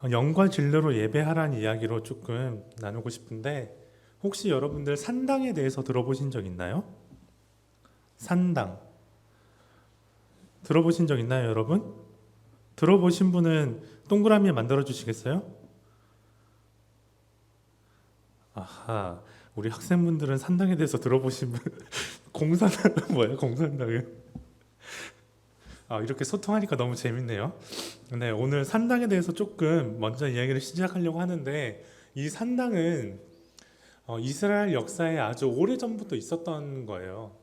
영과 진리로 예배하라는 이야기로 조금 나누고 싶은데, 혹시 여러분들 산당에 대해서 들어보신 적 있나요? 산당 들어보신 적 있나요, 여러분? 들어보신 분은 동그라미 만들어 주시겠어요? 아하, 우리 학생분들은 산당에 대해서 들어보신 분 공산당은 뭐예요? 공산당은? 이렇게 소통하니까 너무 재밌네요. 네, 오늘 산당에 대해서 조금 먼저 이야기를 시작하려고 하는데, 이 산당은 이스라엘 역사에 아주 오래전부터 있었던 거예요.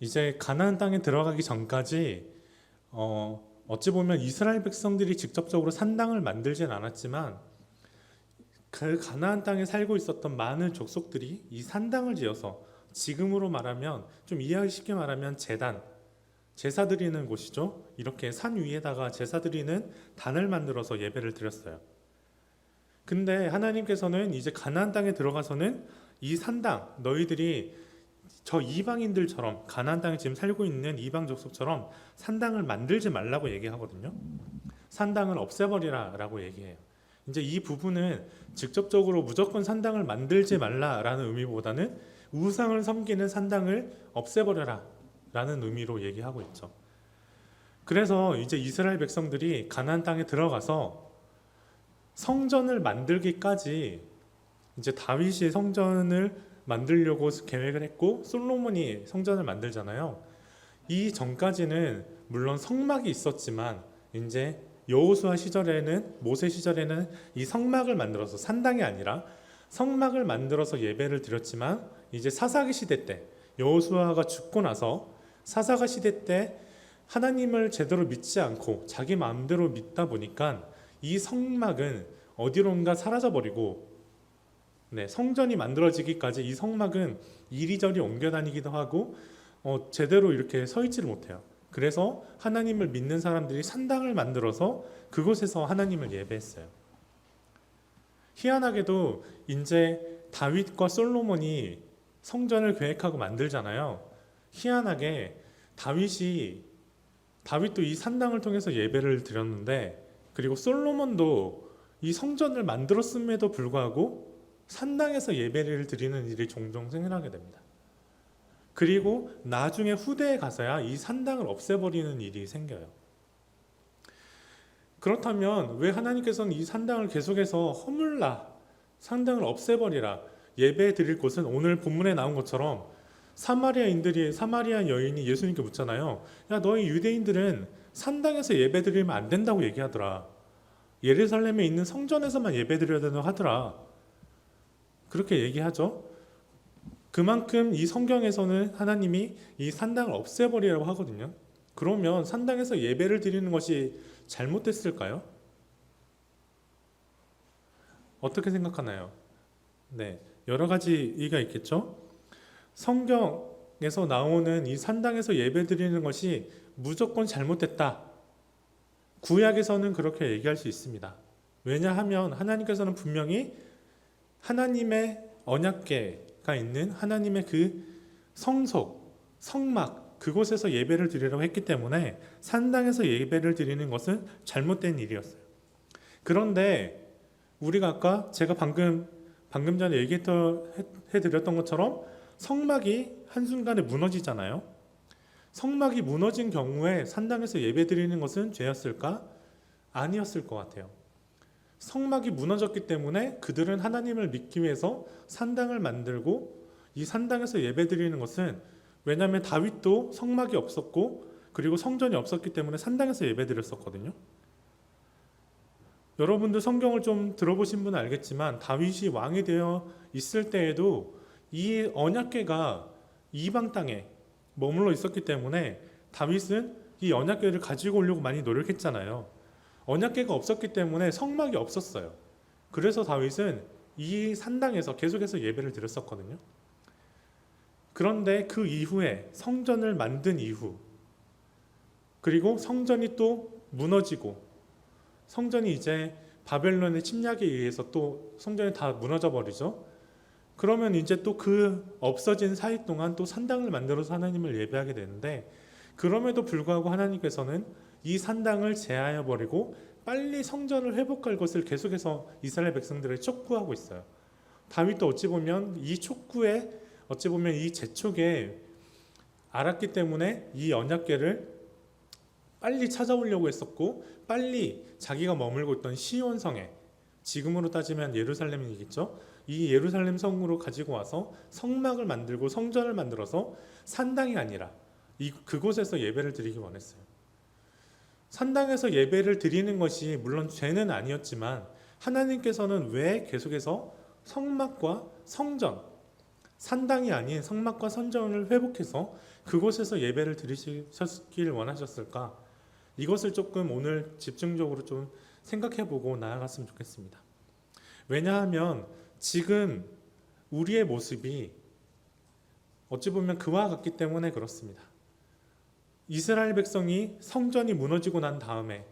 이제 가나안 땅에 들어가기 전까지 어찌 보면 이스라엘 백성들이 직접적으로 산당을 만들진 않았지만, 그 가나안 땅에 살고 있었던 많은 족속들이 이 산당을 지어서, 지금으로 말하면 좀 이해하기 쉽게 말하면 제사 드리는 곳이죠. 이렇게 산 위에다가 제사 드리는 단을 만들어서 예배를 드렸어요. 근데 하나님께서는 이제 가나안 땅에 들어가서는 이 산당, 너희들이 저 이방인들처럼 가나안 땅에 지금 살고 있는 이방 족속처럼 산당을 만들지 말라고 얘기하거든요. 산당을 없애버리라라고 얘기해요. 이제 이 부분은 직접적으로 무조건 산당을 만들지 말라라는 의미보다는 우상을 섬기는 산당을 없애버려라 라는 의미로 얘기하고 있죠. 그래서 이제 이스라엘 백성들이 가나안 땅에 들어가서 성전을 만들기까지, 이제 다윗이 성전을 만들려고 계획을 했고 솔로몬이 성전을 만들잖아요. 이 전까지는 물론 성막이 있었지만, 이제 여호수아 시절에는, 모세 시절에는 이 성막을 만들어서, 산당이 아니라 성막을 만들어서 예배를 드렸지만, 이제 사사기 시대 때 여호수아가 죽고 나서 사사가 시대 때 하나님을 제대로 믿지 않고 자기 마음대로 믿다 보니까 이 성막은 어디론가 사라져버리고, 성전이 만들어지기까지 이 성막은 이리저리 옮겨 다니기도 하고 제대로 이렇게 서 있지를 못해요. 그래서 하나님을 믿는 사람들이 산당을 만들어서 그곳에서 하나님을 예배했어요. 희한하게도 이제 다윗과 솔로몬이 성전을 계획하고 만들잖아요. 희한하게 다윗도 이 산당을 통해서 예배를 드렸는데, 그리고 솔로몬도 이 성전을 만들었음에도 불구하고 산당에서 예배를 드리는 일이 종종 생겨나게 됩니다. 그리고 나중에 후대에 가서야 이 산당을 없애버리는 일이 생겨요. 그렇다면 왜 하나님께서는 이 산당을 계속해서 허물라, 산당을 없애버리라, 예배 드릴 곳은 오늘 본문에 나온 것처럼 사마리아 여인이 예수님께 묻잖아요. 야, 너희 유대인들은 산당에서 예배 드리면 안 된다고 얘기하더라. 예루살렘에 있는 성전에서만 예배 드려야 된다고 하더라. 그렇게 얘기하죠. 그만큼 이 성경에서는 하나님이 이 산당을 없애버리라고 하거든요. 그러면 산당에서 예배를 드리는 것이 잘못됐을까요? 어떻게 생각하나요? 네, 여러 가지 이유가 있겠죠. 성경에서 나오는 이 산당에서 예배드리는 것이 무조건 잘못됐다, 구약에서는 그렇게 얘기할 수 있습니다. 왜냐하면 하나님께서는 분명히 하나님의 언약궤가 있는 하나님의 그 성속, 성막, 그곳에서 예배를 드리라고 했기 때문에 산당에서 예배를 드리는 것은 잘못된 일이었어요. 그런데 우리가 아까 제가 방금 전에 얘기해드렸던 것처럼 성막이 한순간에 무너지잖아요. 성막이 무너진 경우에 산당에서 예배드리는 것은 죄였을까? 아니었을 것 같아요. 성막이 무너졌기 때문에 그들은 하나님을 믿기 위해서 산당을 만들고, 이 산당에서 예배드리는 것은, 왜냐하면 다윗도 성막이 없었고 그리고 성전이 없었기 때문에 산당에서 예배드렸었거든요. 여러분들 성경을 좀 들어보신 분은 알겠지만 다윗이 왕이 되어 있을 때에도 이 언약궤가 이방 땅에 머물러 있었기 때문에 다윗은 이 언약궤를 가지고 오려고 많이 노력했잖아요. 언약궤가 없었기 때문에 성막이 없었어요. 그래서 다윗은 이 산당에서 계속해서 예배를 드렸었거든요. 그런데 그 이후에 성전을 만든 이후, 그리고 성전이 또 무너지고, 성전이 이제 바벨론의 침략에 의해서 또 성전이 다 무너져 버리죠. 그러면 이제 또 그 없어진 사이 동안 또 산당을 만들어서 하나님을 예배하게 되는데, 그럼에도 불구하고 하나님께서는 이 산당을 제하여 버리고 빨리 성전을 회복할 것을 계속해서 이스라엘 백성들을 촉구하고 있어요. 다윗도 어찌 보면 이 촉구에 어찌 보면 이 재촉에 알았기 때문에 이 언약궤를 빨리 찾아오려고 했었고 빨리 자기가 머물고 있던 시온성에 지금으로 따지면 예루살렘이겠죠. 이 예루살렘 성으로 가지고 와서 성막을 만들고 성전을 만들어서 산당이 아니라 그곳에서 예배를 드리기 원했어요. 산당에서 예배를 드리는 것이 물론 죄는 아니었지만 하나님께서는 왜 계속해서 성막과 성전, 산당이 아닌 성막과 성전을 회복해서 그곳에서 예배를 드리셨길 원하셨을까? 이것을 조금 오늘 집중적으로 좀 생각해보고 나아갔으면 좋겠습니다. 왜냐하면 지금 우리의 모습이 어찌 보면 그와 같기 때문에 그렇습니다. 이스라엘 백성이 성전이 무너지고 난 다음에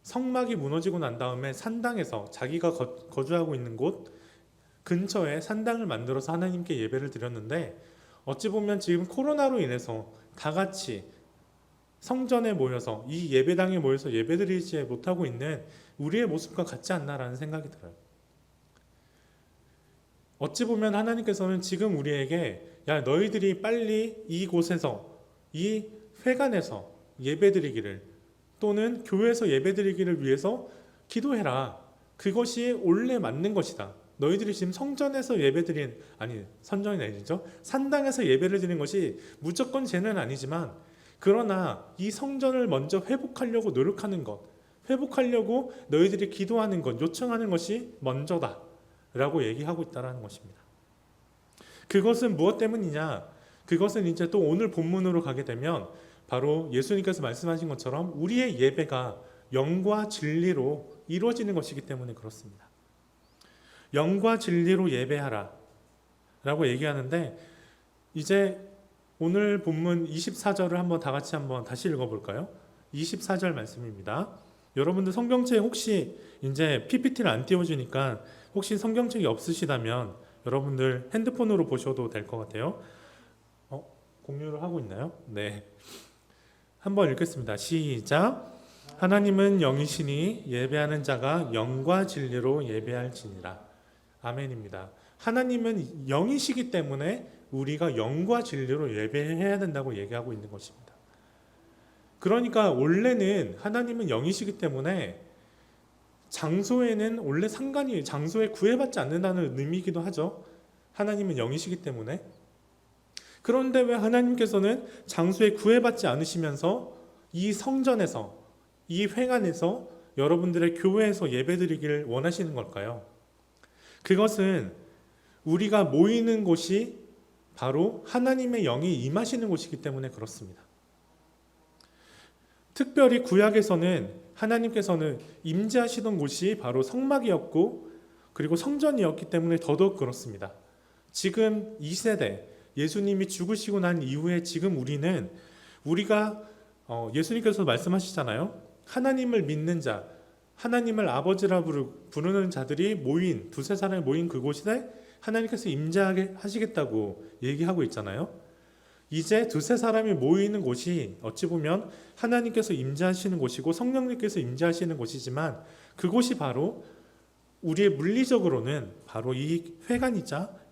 성막이 무너지고 난 다음에 산당에서 자기가 거주하고 있는 곳 근처에 산당을 만들어서 하나님께 예배를 드렸는데 어찌 보면 지금 코로나로 인해서 다 같이 성전에 모여서 이 예배당에 모여서 예배드리지 못하고 있는 우리의 모습과 같지 않나라는 생각이 들어요. 어찌 보면 하나님께서는 지금 우리에게 야 너희들이 빨리 이곳에서 이 회관에서 예배드리기를 또는 교회에서 예배드리기를 위해서 기도해라. 그것이 원래 맞는 것이다. 너희들이 지금 성전에서 예배드린 아니 선전이 아니죠. 산당에서 예배를 드리는 것이 무조건 죄는 아니지만 그러나 이 성전을 먼저 회복하려고 노력하는 것, 회복하려고 너희들이 기도하는 것, 요청하는 것이 먼저다 라고 얘기하고 있다는 것입니다. 그것은 무엇 때문이냐? 그것은 이제 또 오늘 본문으로 가게 되면 바로 예수님께서 말씀하신 것처럼 우리의 예배가 영과 진리로 이루어지는 것이기 때문에 그렇습니다. 영과 진리로 예배하라 라고 얘기하는데 이제 오늘 본문 24절을 한번 다 같이 한번 다시 읽어볼까요? 24절 말씀입니다. 여러분들 성경책 혹시 이제 PPT를 안 띄워주니까 혹시 성경책이 없으시다면 여러분들 핸드폰으로 보셔도 될 것 같아요. 공유를 하고 있나요? 네. 한번 읽겠습니다. 시작. 하나님은 영이시니 예배하는 자가 영과 진리로 예배할지니라. 아멘입니다. 하나님은 영이시기 때문에 우리가 영과 진리로 예배해야 된다고 얘기하고 있는 것입니다. 그러니까 원래는 하나님은 영이시기 때문에 장소에는 원래 상관이 장소에 구애받지 않는다는 의미이기도 하죠. 하나님은 영이시기 때문에. 그런데 왜 하나님께서는 장소에 구애받지 않으시면서 이 성전에서 이 회관에서 여러분들의 교회에서 예배드리기를 원하시는 걸까요? 그것은 우리가 모이는 곳이 바로 하나님의 영이 임하시는 곳이기 때문에 그렇습니다. 특별히 구약에서는 하나님께서는 임재하시던 곳이 바로 성막이었고 그리고 성전이었기 때문에 더더욱 그렇습니다. 지금 이 세대 예수님이 죽으시고 난 이후에 지금 우리가 예수님께서 말씀하시잖아요. 하나님을 믿는 자, 하나님을 아버지라 부르는 자들이 모인 두세 사람이 모인 그곳에 하나님께서 임재하게 하시겠다고 얘기하고 있잖아요. 이제 두세 사람이 모이는 곳이 어찌 보면 하나님께서 임재하시는 곳이고 성령님께서 임재하시는 곳이지만 그곳이 바로 우리의 물리적으로는 바로 이 회관이자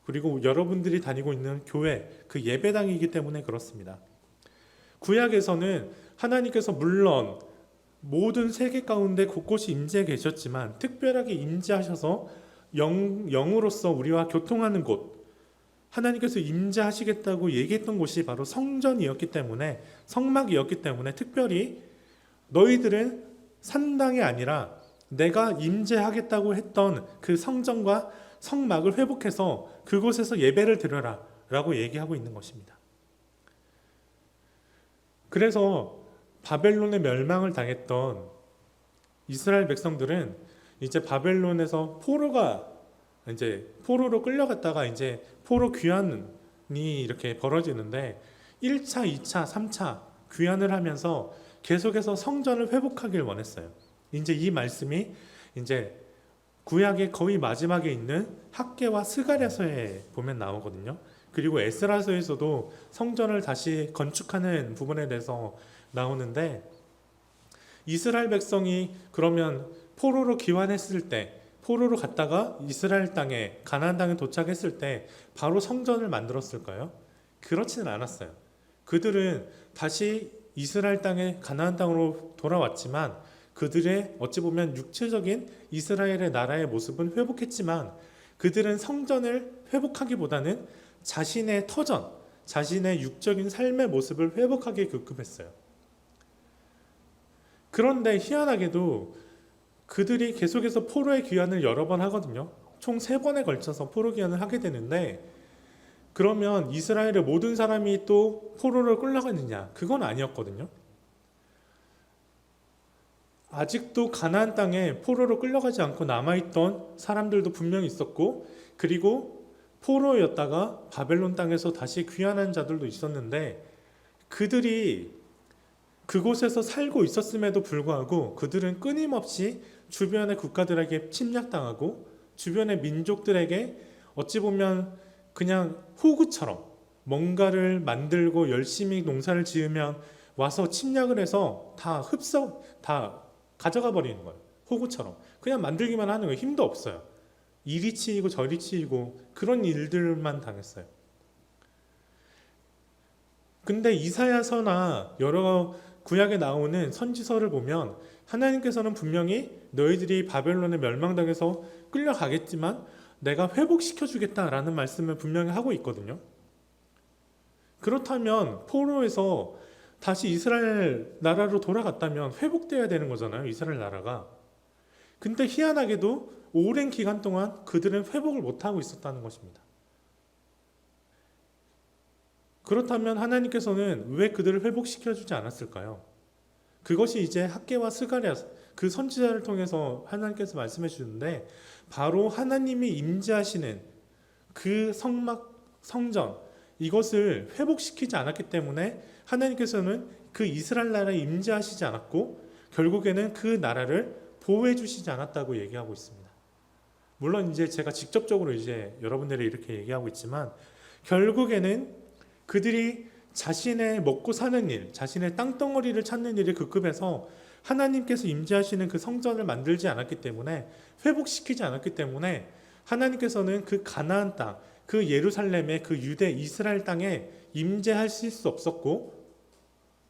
그리고 여러분들이 다니고 있는 교회 그 예배당이기 때문에 그렇습니다. 구약에서는 하나님께서 물론 모든 세계 가운데 곳곳이 임재해 계셨지만 특별하게 임재하셔서 영으로서 우리와 교통하는 곳 하나님께서 임재하시겠다고 얘기했던 곳이 바로 성전이었기 때문에 성막이었기 때문에 특별히 너희들은 산당이 아니라 내가 임재하겠다고 했던 그 성전과 성막을 회복해서 그곳에서 예배를 드려라 라고 얘기하고 있는 것입니다. 그래서 바벨론의 멸망을 당했던 이스라엘 백성들은 이제 바벨론에서 포로로 끌려갔다가 이제 포로 귀환이 이렇게 벌어지는데 1차, 2차, 3차 귀환을 하면서 계속해서 성전을 회복하길 원했어요. 이제 이 말씀이 이제 구약의 거의 마지막에 있는 학개와 스가랴서에 보면 나오거든요. 그리고 에스라서에서도 성전을 다시 건축하는 부분에 대해서 나오는데 이스라엘 백성이 그러면 포로로 귀환했을 때, 포로로 갔다가 이스라엘 땅에, 가나안 땅에 도착했을 때 바로 성전을 만들었을까요? 그렇지는 않았어요. 그들은 다시 이스라엘 땅에, 가나안 땅으로 돌아왔지만 그들의 어찌 보면 육체적인 이스라엘의 나라의 모습은 회복했지만 그들은 성전을 회복하기보다는 자신의 터전, 자신의 육적인 삶의 모습을 회복하기에 급급했어요. 그런데 희한하게도 그들이 계속해서 포로의 귀환을 여러 번 하거든요. 총 3번에 걸쳐서 포로 귀환을 하게 되는데, 그러면 이스라엘의 모든 사람이 또 포로를 끌려갔느냐? 그건 아니었거든요. 아직도 가나안 땅에 포로로 끌려가지 않고 남아있던 사람들도 분명히 있었고, 그리고 포로였다가 바벨론 땅에서 다시 귀환한 자들도 있었는데, 그들이 그곳에서 살고 있었음에도 불구하고 그들은 끊임없이 주변의 국가들에게 침략당하고 주변의 민족들에게 어찌 보면 그냥 호구처럼 뭔가를 만들고 열심히 농사를 지으면 와서 침략을 해서 다 가져가 버리는 거예요. 호구처럼 그냥 만들기만 하는 거예요. 힘도 없어요. 이리 치이고 저리 치이고 그런 일들만 당했어요. 근데 이사야서나 여러 구약에 나오는 선지서를 보면 하나님께서는 분명히 너희들이 바벨론에 멸망당해서 끌려가겠지만 내가 회복시켜 주겠다라는 말씀을 분명히 하고 있거든요. 그렇다면 포로에서 다시 이스라엘 나라로 돌아갔다면 회복돼야 되는 거잖아요. 이스라엘 나라가. 근데 희한하게도 오랜 기간 동안 그들은 회복을 못하고 있었다는 것입니다. 그렇다면 하나님께서는 왜 그들을 회복시켜 주지 않았을까요? 그것이 이제 학개와 스가랴 그 선지자를 통해서 하나님께서 말씀해 주는데, 바로 하나님이 임재하시는 그 성전 이것을 회복시키지 않았기 때문에 하나님께서는 그 이스라엘 나라에 임재하시지 않았고 결국에는 그 나라를 보호해 주시지 않았다고 얘기하고 있습니다. 물론 이제 제가 직접적으로 이제 여러분들이 이렇게 얘기하고 있지만 결국에는 그들이 자신의 먹고 사는 일, 자신의 땅덩어리를 찾는 일에 급급해서 하나님께서 임재하시는 그 성전을 만들지 않았기 때문에, 회복시키지 않았기 때문에 하나님께서는 그 가나안 땅, 그 예루살렘의 그 유대 이스라엘 땅에 임재하실 수 없었고,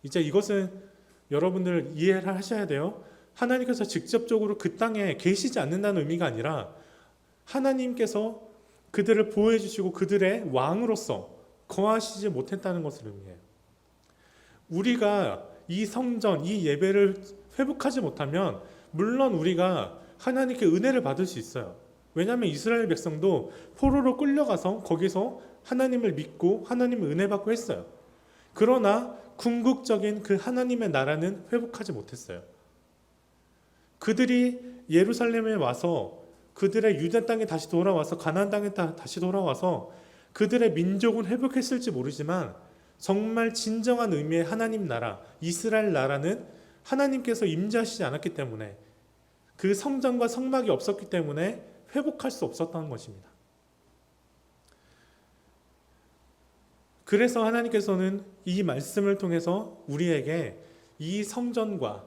이제 이것은 여러분들 이해를 하셔야 돼요. 하나님께서 직접적으로 그 땅에 계시지 않는다는 의미가 아니라 하나님께서 그들을 보호해 주시고 그들의 왕으로서 거하시지 못했다는 것을 의미해요. 우리가 이 성전, 이 예배를 회복하지 못하면 물론 우리가 하나님께 은혜를 받을 수 있어요. 왜냐하면 이스라엘 백성도 포로로 끌려가서 거기서 하나님을 믿고 하나님을 은혜 받고 했어요. 그러나 궁극적인 그 하나님의 나라는 회복하지 못했어요. 그들이 예루살렘에 와서 그들의 유대 땅에 다시 돌아와서 가나안 땅에 다시 돌아와서 그들의 민족은 회복했을지 모르지만 정말 진정한 의미의 하나님 나라, 이스라엘 나라는 하나님께서 임재하시지 않았기 때문에, 그 성전과 성막이 없었기 때문에 회복할 수 없었던 것입니다. 그래서 하나님께서는 이 말씀을 통해서 우리에게 이 성전과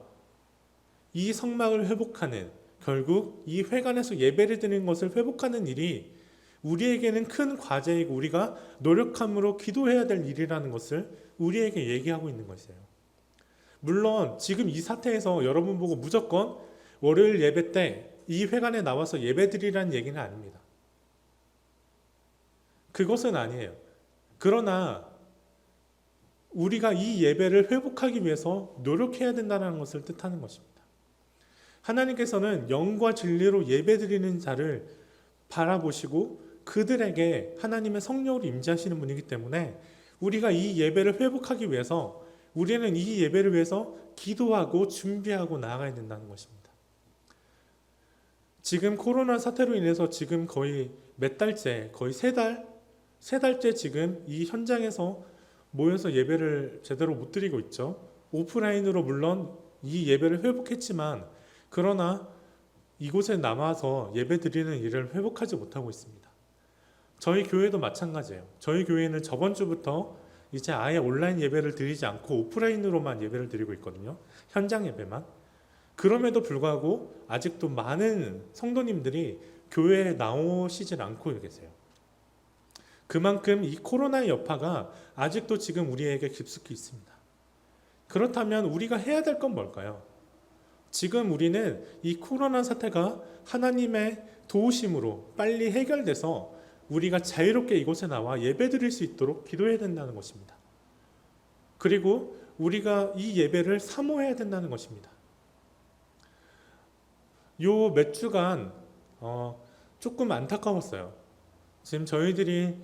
이 성막을 회복하는, 결국 이 회관에서 예배를 드리는 것을 회복하는 일이 우리에게는 큰 과제이고 우리가 노력함으로 기도해야 될 일이라는 것을 우리에게 얘기하고 있는 것이에요. 물론 지금 이 사태에서 여러분 보고 무조건 월요일 예배 때 이 회관에 나와서 예배 드리라는 얘기는 아닙니다. 그것은 아니에요. 그러나 우리가 이 예배를 회복하기 위해서 노력해야 된다는 것을 뜻하는 것입니다. 하나님께서는 영과 진리로 예배 드리는 자를 바라보시고 그들에게 하나님의 성령으로 임재하시는 분이기 때문에 우리가 이 예배를 회복하기 위해서 우리는 이 예배를 위해서 기도하고 준비하고 나아가야 된다는 것입니다. 지금 코로나 사태로 인해서 지금 거의 몇 달째, 거의 세 달째 지금 이 현장에서 모여서 예배를 제대로 못 드리고 있죠. 오프라인으로 물론 이 예배를 회복했지만 그러나 이곳에 남아서 예배 드리는 일을 회복하지 못하고 있습니다. 저희 교회도 마찬가지예요. 저희 교회는 저번 주부터 이제 아예 온라인 예배를 드리지 않고 오프라인으로만 예배를 드리고 있거든요. 현장 예배만. 그럼에도 불구하고 아직도 많은 성도님들이 교회에 나오시질 않고 계세요. 그만큼 이 코로나의 여파가 아직도 지금 우리에게 깊숙이 있습니다. 그렇다면 우리가 해야 될 건 뭘까요? 지금 우리는 이 코로나 사태가 하나님의 도우심으로 빨리 해결돼서 우리가 자유롭게 이곳에 나와 예배드릴 수 있도록 기도해야 된다는 것입니다. 그리고 우리가 이 예배를 사모해야 된다는 것입니다. 요 몇 주간 조금 안타까웠어요. 지금 저희들이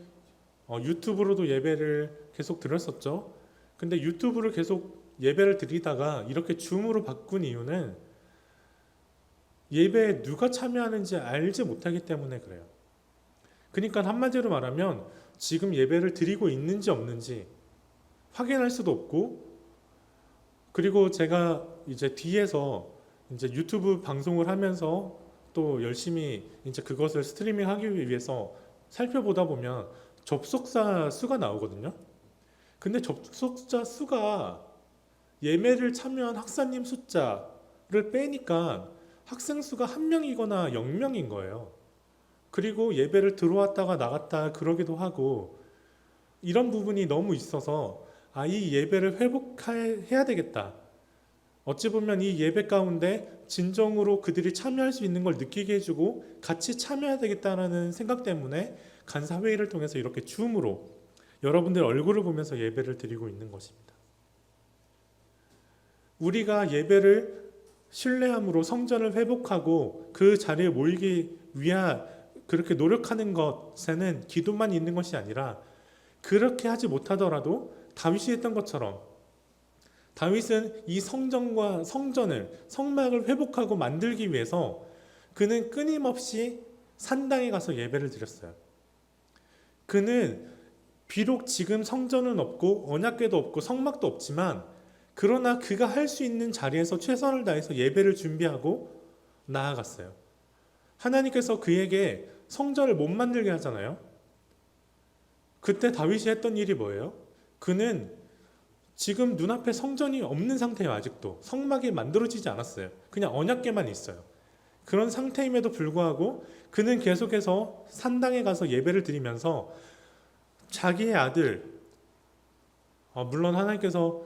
유튜브로도 예배를 계속 드렸었죠. 근데 유튜브를 계속 예배를 드리다가 이렇게 줌으로 바꾼 이유는 예배에 누가 참여하는지 알지 못하기 때문에 그래요. 그러니까 한마디로 말하면 지금 예배를 드리고 있는지 없는지 확인할 수도 없고, 그리고 제가 이제 뒤에서 이제 유튜브 방송을 하면서 또 열심히 이제 그것을 스트리밍 하기 위해서 살펴보다 보면 접속자 수가 나오거든요. 근데 접속자 수가 예매를 참여한 학사님 숫자를 빼니까 학생 수가 1명이거나 0명인 거예요. 그리고 예배를 들어왔다가 나갔다 그러기도 하고, 이런 부분이 너무 있어서 이 예배를 회복해야 되겠다. 어찌 보면 이 예배 가운데 진정으로 그들이 참여할 수 있는 걸 느끼게 해주고 같이 참여해야 되겠다는 생각 때문에 간사회의를 통해서 이렇게 줌으로 여러분들 얼굴을 보면서 예배를 드리고 있는 것입니다. 우리가 예배를 신뢰함으로 성전을 회복하고 그 자리에 모이기 위한 그렇게 노력하는 것에는 기도만 있는 것이 아니라, 그렇게 하지 못하더라도 다윗이 했던 것처럼 다윗은 이 성전과 성막을 회복하고 만들기 위해서 그는 끊임없이 산당에 가서 예배를 드렸어요. 그는 비록 지금 성전은 없고 언약궤도 없고 성막도 없지만, 그러나 그가 할 수 있는 자리에서 최선을 다해서 예배를 준비하고 나아갔어요. 하나님께서 그에게 성전을 못 만들게 하잖아요. 그때 다윗이 했던 일이 뭐예요? 그는 지금 눈앞에 성전이 없는 상태예요. 아직도 성막이 만들어지지 않았어요. 그냥 언약궤만 있어요. 그런 상태임에도 불구하고 그는 계속해서 산당에 가서 예배를 드리면서 자기의 아들, 물론 하나님께서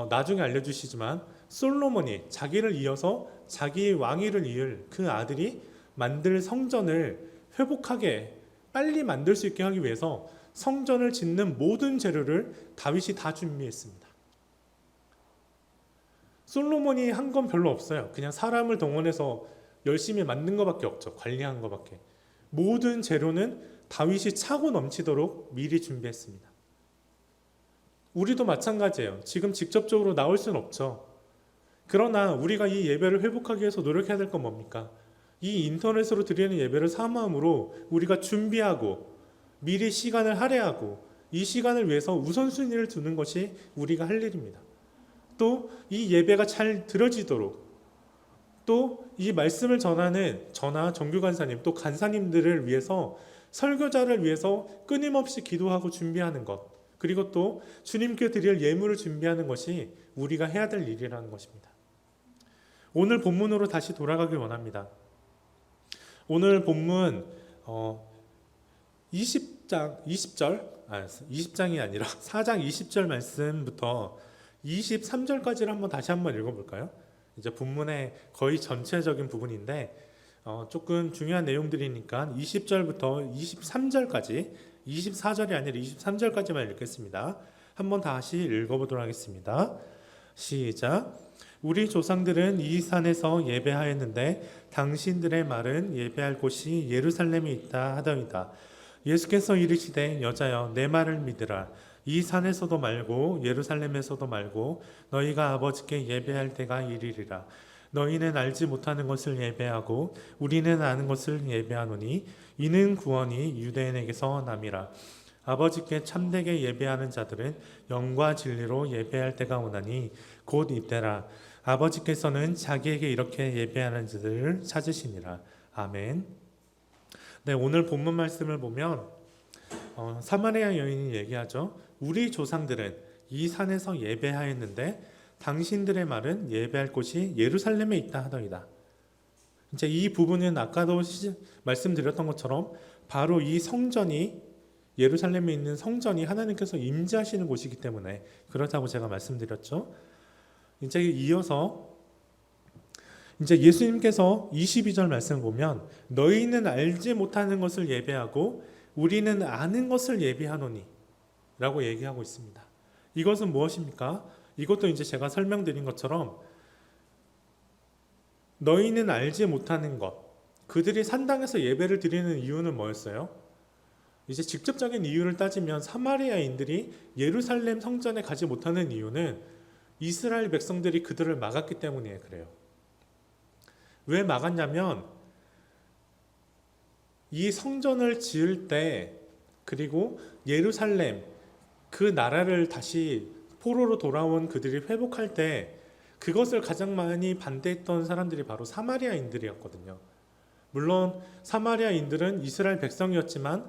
나중에 알려주시지만 솔로몬이 자기를 이어서 자기의 왕위를 이을 그 아들이 만들 성전을 회복하게 빨리 만들 수 있게 하기 위해서 성전을 짓는 모든 재료를 다윗이 다 준비했습니다. 솔로몬이 한 건 별로 없어요. 그냥 사람을 동원해서 열심히 만든 것밖에 없죠. 관리한 것밖에. 모든 재료는 다윗이 차고 넘치도록 미리 준비했습니다. 우리도 마찬가지예요. 지금 직접적으로 나올 수는 없죠. 그러나 우리가 이 예배를 회복하기 위해서 노력해야 될 건 뭡니까? 이 인터넷으로 드리는 예배를 사모함으로 우리가 준비하고 미리 시간을 할애하고 이 시간을 위해서 우선순위를 두는 것이 우리가 할 일입니다. 또 이 예배가 잘 들어지도록, 또 이 말씀을 전하는 저나 정규 간사님, 또 간사님들을 위해서, 설교자를 위해서 끊임없이 기도하고 준비하는 것, 그리고 또 주님께 드릴 예물을 준비하는 것이 우리가 해야 될 일이라는 것입니다. 오늘 본문으로 다시 돌아가길 원합니다. 오늘 본문 20장이 아니라 4장 20절 말씀부터 23절까지를 다시 한번 읽어볼까요? 이제 본문의 거의 전체적인 부분인데 조금 중요한 내용들이니까 20절부터 23절까지, 24절이 아니라 23절까지만 읽겠습니다. 한번 다시 읽어보도록 하겠습니다. 시작. 우리 조상들은 이 산에서 예배하였는데 당신들의 말은 예배할 곳이 예루살렘에 있다 하더이다. 예수께서 이르시되 여자여 내 말을 믿으라. 이 산에서도 말고 예루살렘에서도 말고 너희가 아버지께 예배할 때가 이르리라. 너희는 알지 못하는 것을 예배하고 우리는 아는 것을 예배하노니 이는 구원이 유대인에게서 남이라. 아버지께 참되게 예배하는 자들은 영과 진리로 예배할 때가 오나니 곧 이때라. 아버지께서는 자기에게 이렇게 예배하는 자들을 찾으시니라. 아멘. 네, 오늘 본문 말씀을 보면 사마리아 여인이 얘기하죠. 우리 조상들은 이 산에서 예배하였는데 당신들의 말은 예배할 곳이 예루살렘에 있다 하더이다. 이제 이 부분은 아까도 말씀드렸던 것처럼 바로 이 성전이 예루살렘에 있는 성전이 하나님께서 임재하시는 곳이기 때문에 그렇다고 제가 말씀드렸죠. 이제 이어서 이제 예수님께서 22절 말씀을 보면 너희는 알지 못하는 것을 예배하고 우리는 아는 것을 예배하노니 라고 얘기하고 있습니다. 이것은 무엇입니까? 이것도 이제 제가 설명드린 것처럼 너희는 알지 못하는 것, 그들이 산당에서 예배를 드리는 이유는 뭐였어요? 이제 직접적인 이유를 따지면 사마리아인들이 예루살렘 성전에 가지 못하는 이유는 이스라엘 백성들이 그들을 막았기 때문에 그래요. 왜 막았냐면 이 성전을 지을 때 그리고 예루살렘 그 나라를 다시 포로로 돌아온 그들이 회복할 때 그것을 가장 많이 반대했던 사람들이 바로 사마리아인들이었거든요. 물론 사마리아인들은 이스라엘 백성이었지만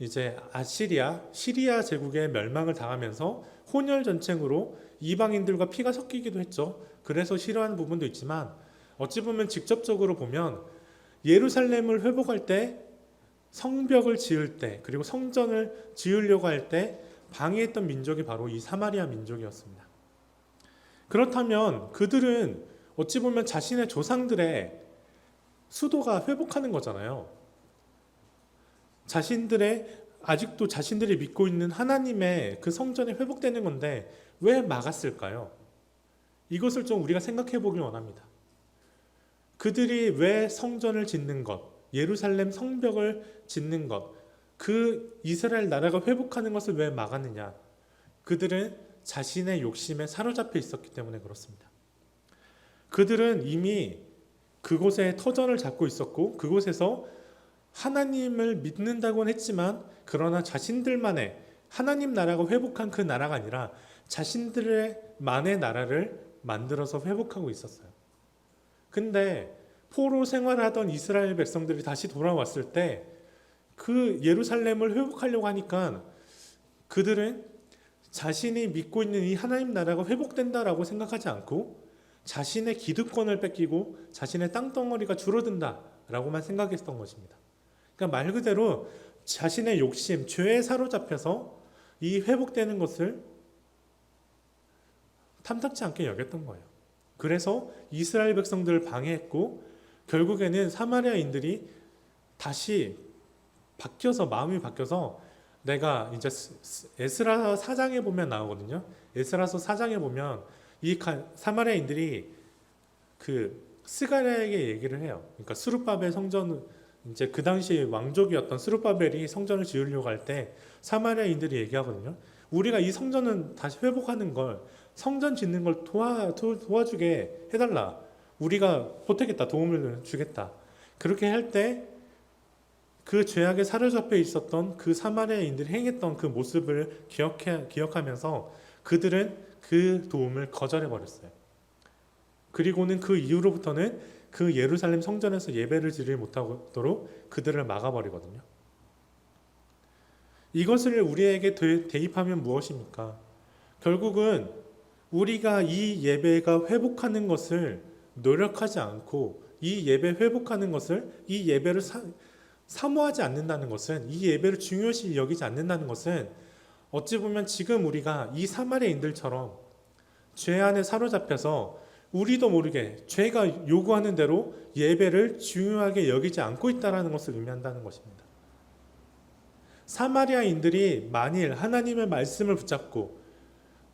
이제 시리아 제국의 멸망을 당하면서 혼혈 전쟁으로 이방인들과 피가 섞이기도 했죠. 그래서 싫어하는 부분도 있지만 어찌 보면 직접적으로 보면 예루살렘을 회복할 때 성벽을 지을 때 그리고 성전을 지으려고 할 때 방해했던 민족이 바로 이 사마리아 민족이었습니다. 그렇다면 그들은 어찌 보면 자신의 조상들의 수도가 회복하는 거잖아요. 아직도 자신들이 믿고 있는 하나님의 그 성전이 회복되는 건데 왜 막았을까요? 이것을 좀 우리가 생각해 보길 원합니다. 그들이 왜 성전을 짓는 것, 예루살렘 성벽을 짓는 것, 그 이스라엘 나라가 회복하는 것을 왜 막았느냐? 그들은 자신의 욕심에 사로잡혀 있었기 때문에 그렇습니다. 그들은 이미 그곳에 터전을 잡고 있었고 그곳에서 하나님을 믿는다고는 했지만 그러나 자신들만의 하나님 나라가 회복한 그 나라가 아니라 자신들의 만의 나라를 만들어서 회복하고 있었어요. 근데 포로 생활을 하던 이스라엘 백성들이 다시 돌아왔을 때 그 예루살렘을 회복하려고 하니까 그들은 자신이 믿고 있는 이 하나님 나라가 회복된다라고 생각하지 않고 자신의 기득권을 뺏기고 자신의 땅덩어리가 줄어든다라고만 생각했던 것입니다. 그러니까 말 그대로 자신의 욕심, 죄에 사로잡혀서 이 회복되는 것을 탐탁지 않게 여겼던 거예요. 그래서 이스라엘 백성들을 방해했고 결국에는 사마리아인들이 다시 마음이 바뀌어서 내가 이제 에스라 4장에 보면 나오거든요. 에스라서 4장에 보면 이 사마리아인들이 그 스가랴에게 얘기를 해요. 그러니까 스룹바벨 성전 이제 그 당시 왕족이었던 스룹바벨이 성전을 지으려고 할 때 사마리아인들이 얘기하거든요. 우리가 이 성전은 다시 회복하는 걸 성전 짓는 걸 도와주게 해달라. 우리가 보태겠다. 도움을 주겠다. 그렇게 할 때 그 죄악에 사로잡혀 있었던 그 사마리아인들이 행했던 그 모습을 기억하면서 그들은 그 도움을 거절해 버렸어요. 그리고는 그 이후로부터는 그 예루살렘 성전에서 예배를 드리지 못하도록 그들을 막아버리거든요. 이것을 우리에게 대입하면 무엇입니까? 결국은 우리가 이 예배가 회복하는 것을 노력하지 않고 이 예배 회복하는 것을 이 예배를 사모하지 않는다는 것은 이 예배를 중요시 여기지 않는다는 것은 어찌 보면 지금 우리가 이 사마리아인들처럼 죄 안에 사로잡혀서 우리도 모르게 죄가 요구하는 대로 예배를 중요하게 여기지 않고 있다는 것을 의미한다는 것입니다. 사마리아인들이 만일 하나님의 말씀을 붙잡고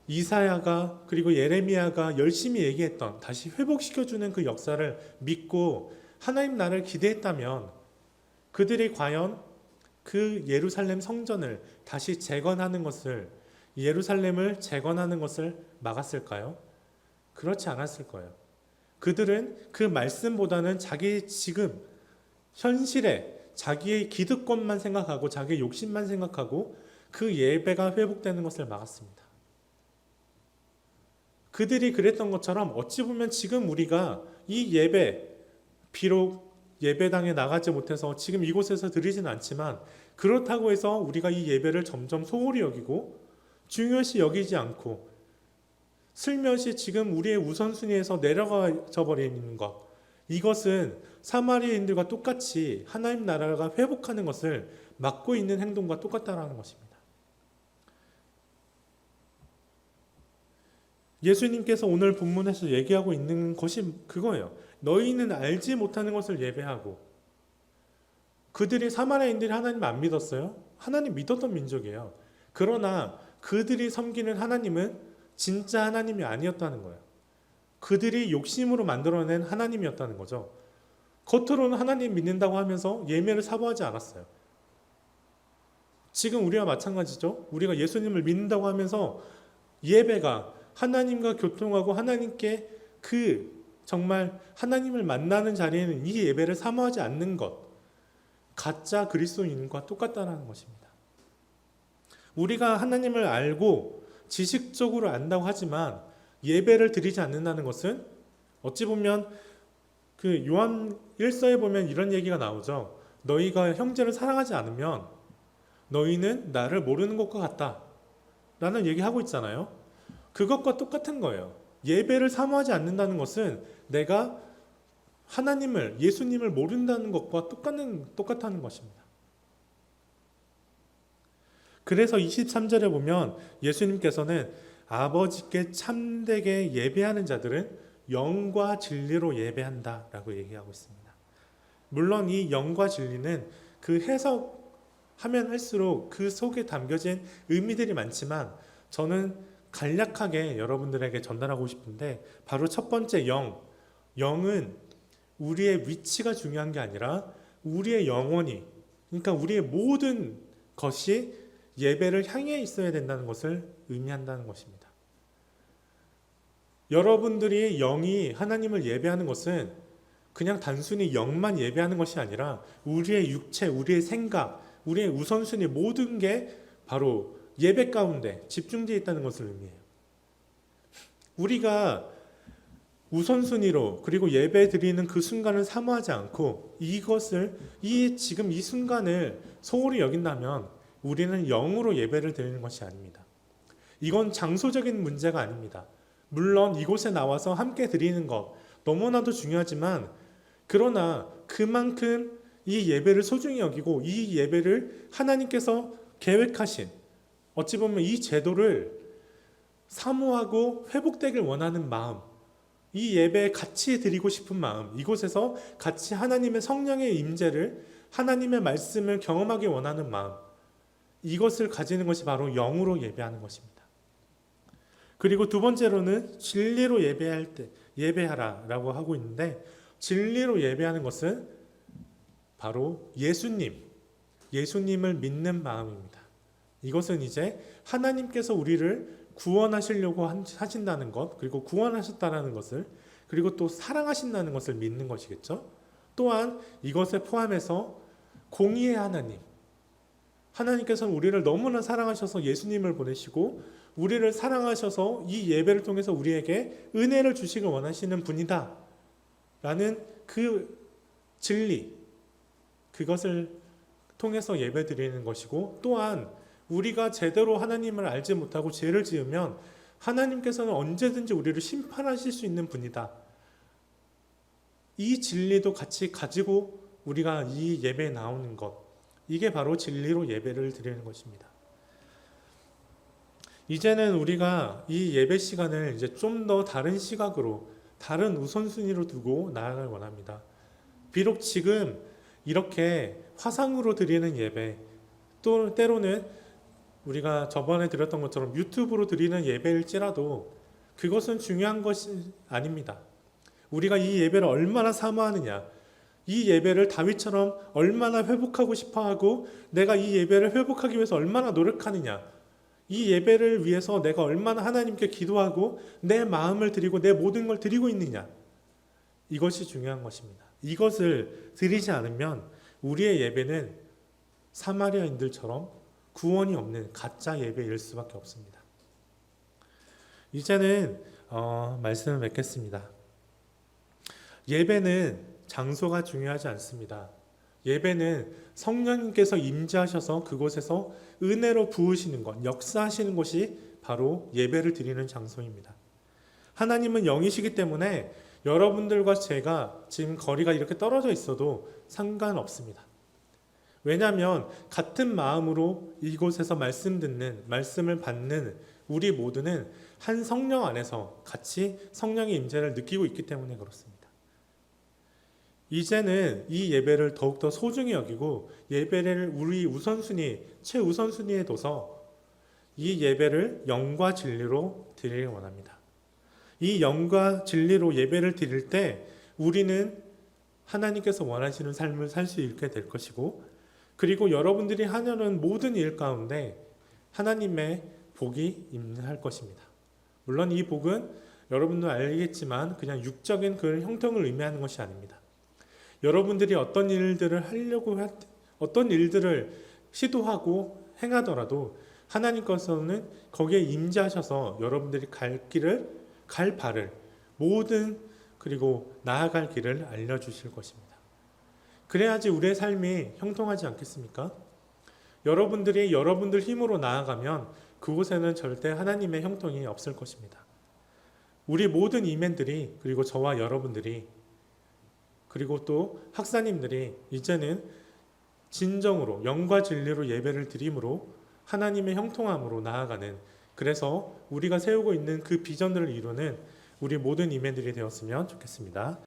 이사야가 그리고 예레미야가 열심히 얘기했던 다시 회복시켜주는 그 역사를 믿고 하나님 나라를 기대했다면 그들이 과연 그 예루살렘 성전을 다시 재건하는 것을 예루살렘을 재건하는 것을 막았을까요? 그렇지 않았을 거예요. 그들은 그 말씀보다는 자기 지금 현실에 자기의 기득권만 생각하고 자기의 욕심만 생각하고 그 예배가 회복되는 것을 막았습니다. 그들이 그랬던 것처럼 어찌 보면 지금 우리가 이 예배, 비록 예배당에 나가지 못해서 지금 이곳에서 드리지는 않지만 그렇다고 해서 우리가 이 예배를 점점 소홀히 여기고 중요시 여기지 않고 슬며시 지금 우리의 우선순위에서 내려가져 버리는 것, 이것은 사마리아인들과 똑같이 하나님 나라가 회복하는 것을 막고 있는 행동과 똑같다라는 것입니다. 예수님께서 오늘 본문에서 얘기하고 있는 것이 그거예요. 너희는 알지 못하는 것을 예배하고. 그들이 사마리아인들이 하나님 안 믿었어요? 하나님 믿었던 민족이에요. 그러나 그들이 섬기는 하나님은 진짜 하나님이 아니었다는 거예요. 그들이 욕심으로 만들어낸 하나님이었다는 거죠. 겉으로는 하나님 믿는다고 하면서 예배를 사모하지 않았어요. 지금 우리와 마찬가지죠. 우리가 예수님을 믿는다고 하면서 예배가 하나님과 교통하고 하나님께 정말 하나님을 만나는 자리에는 이 예배를 사모하지 않는 것, 가짜 그리스도인과 똑같다는 것입니다. 우리가 하나님을 알고 지식적으로 안다고 하지만 예배를 드리지 않는다는 것은 어찌 보면 요한 1서에 보면 이런 얘기가 나오죠. 너희가 형제를 사랑하지 않으면 너희는 나를 모르는 것과 같다 라는 얘기하고 있잖아요. 그것과 똑같은 거예요. 예배를 사모하지 않는다는 것은 내가 하나님을, 예수님을 모른다는 것과 똑같다는 것입니다. 그래서 23절에 보면 예수님께서는 아버지께 참되게 예배하는 자들은 영과 진리로 예배한다 라고 얘기하고 있습니다. 물론 이 영과 진리는 그 해석하면 할수록 그 속에 담겨진 의미들이 많지만 저는 간략하게 여러분들에게 전달하고 싶은데 바로 첫 번째 영은 우리의 위치가 중요한 게 아니라 우리의 영혼이, 그러니까 우리의 모든 것이 예배를 향해 있어야 된다는 것을 의미한다는 것입니다. 여러분들이 영이 하나님을 예배하는 것은 그냥 단순히 영만 예배하는 것이 아니라 우리의 육체, 우리의 생각, 우리의 우선순위 모든 게 바로 예배 가운데 집중되어 있다는 것을 의미해요. 우리가 우선순위로 그리고 예배 드리는 그 순간을 사모하지 않고 지금 이 순간을 소홀히 여긴다면 우리는 영으로 예배를 드리는 것이 아닙니다. 이건 장소적인 문제가 아닙니다. 물론 이곳에 나와서 함께 드리는 것 너무나도 중요하지만 그러나 그만큼 이 예배를 소중히 여기고 이 예배를 하나님께서 계획하신 어찌 보면 이 제도를 사모하고 회복되길 원하는 마음, 이 예배에 같이 드리고 싶은 마음, 이곳에서 같이 하나님의 성령의 임재를, 하나님의 말씀을 경험하기 원하는 마음, 이것을 가지는 것이 바로 영으로 예배하는 것입니다. 그리고 두 번째로는 진리로 예배하라라고 하고 있는데, 진리로 예배하는 것은 바로 예수님을 믿는 마음입니다. 이것은 이제 하나님께서 우리를 구원하시려고 하신다는 것, 그리고 구원하셨다는 것을, 그리고 또 사랑하신다는 것을 믿는 것이겠죠. 또한 이것에 포함해서 공의의 하나님께서는 우리를 너무나 사랑하셔서 예수님을 보내시고 우리를 사랑하셔서 이 예배를 통해서 우리에게 은혜를 주시길 원하시는 분이다 라는 그 진리, 그것을 통해서 예배 드리는 것이고, 또한 우리가 제대로 하나님을 알지 못하고 죄를 지으면 하나님께서는 언제든지 우리를 심판하실 수 있는 분이다. 이 진리도 같이 가지고 우리가 이 예배에 나오는 것, 이게 바로 진리로 예배를 드리는 것입니다. 이제는 우리가 이 예배 시간을 이제 좀 더 다른 시각으로, 다른 우선순위로 두고 나아가길 원합니다. 비록 지금 이렇게 화상으로 드리는 예배, 또 때로는 우리가 저번에 드렸던 것처럼 유튜브로 드리는 예배일지라도 그것은 중요한 것이 아닙니다. 우리가 이 예배를 얼마나 사모하느냐, 이 예배를 다윗처럼 얼마나 회복하고 싶어하고 내가 이 예배를 회복하기 위해서 얼마나 노력하느냐, 이 예배를 위해서 내가 얼마나 하나님께 기도하고 내 마음을 드리고 내 모든 걸 드리고 있느냐, 이것이 중요한 것입니다. 이것을 드리지 않으면 우리의 예배는 사마리아인들처럼 구원이 없는 가짜 예배일 수밖에 없습니다. 이제는 말씀을 맺겠습니다. 예배는 장소가 중요하지 않습니다. 예배는 성령님께서 임재하셔서 그곳에서 은혜로 부으시는 것, 역사하시는 것이 바로 예배를 드리는 장소입니다. 하나님은 영이시기 때문에 여러분들과 제가 지금 거리가 이렇게 떨어져 있어도 상관없습니다. 왜냐하면 같은 마음으로 이곳에서 말씀 듣는, 말씀을 받는 우리 모두는 한 성령 안에서 같이 성령의 임재를 느끼고 있기 때문에 그렇습니다. 이제는 이 예배를 더욱더 소중히 여기고 예배를 우리 우선순위, 최우선순위에 둬서 이 예배를 영과 진리로 드리길 원합니다. 이 영과 진리로 예배를 드릴 때 우리는 하나님께서 원하시는 삶을 살 수 있게 될 것이고, 그리고 여러분들이 하려는 모든 일 가운데 하나님의 복이 임할 것입니다. 물론 이 복은 여러분도 알겠지만 그냥 육적인 그 형통을 의미하는 것이 아닙니다. 여러분들이 어떤 일들을 시도하고 행하더라도 하나님께서는 거기에 임재하셔서 여러분들이 갈 발을 모든 그리고 나아갈 길을 알려주실 것입니다. 그래야지 우리의 삶이 형통하지 않겠습니까? 여러분들이 여러분들 힘으로 나아가면 그곳에는 절대 하나님의 형통이 없을 것입니다. 우리 모든 이맨들이, 그리고 저와 여러분들이, 그리고 또 학사님들이 이제는 진정으로 영과 진리로 예배를 드림으로 하나님의 형통함으로 나아가는, 그래서 우리가 세우고 있는 그 비전들을 이루는 우리 모든 이맨들이 되었으면 좋겠습니다.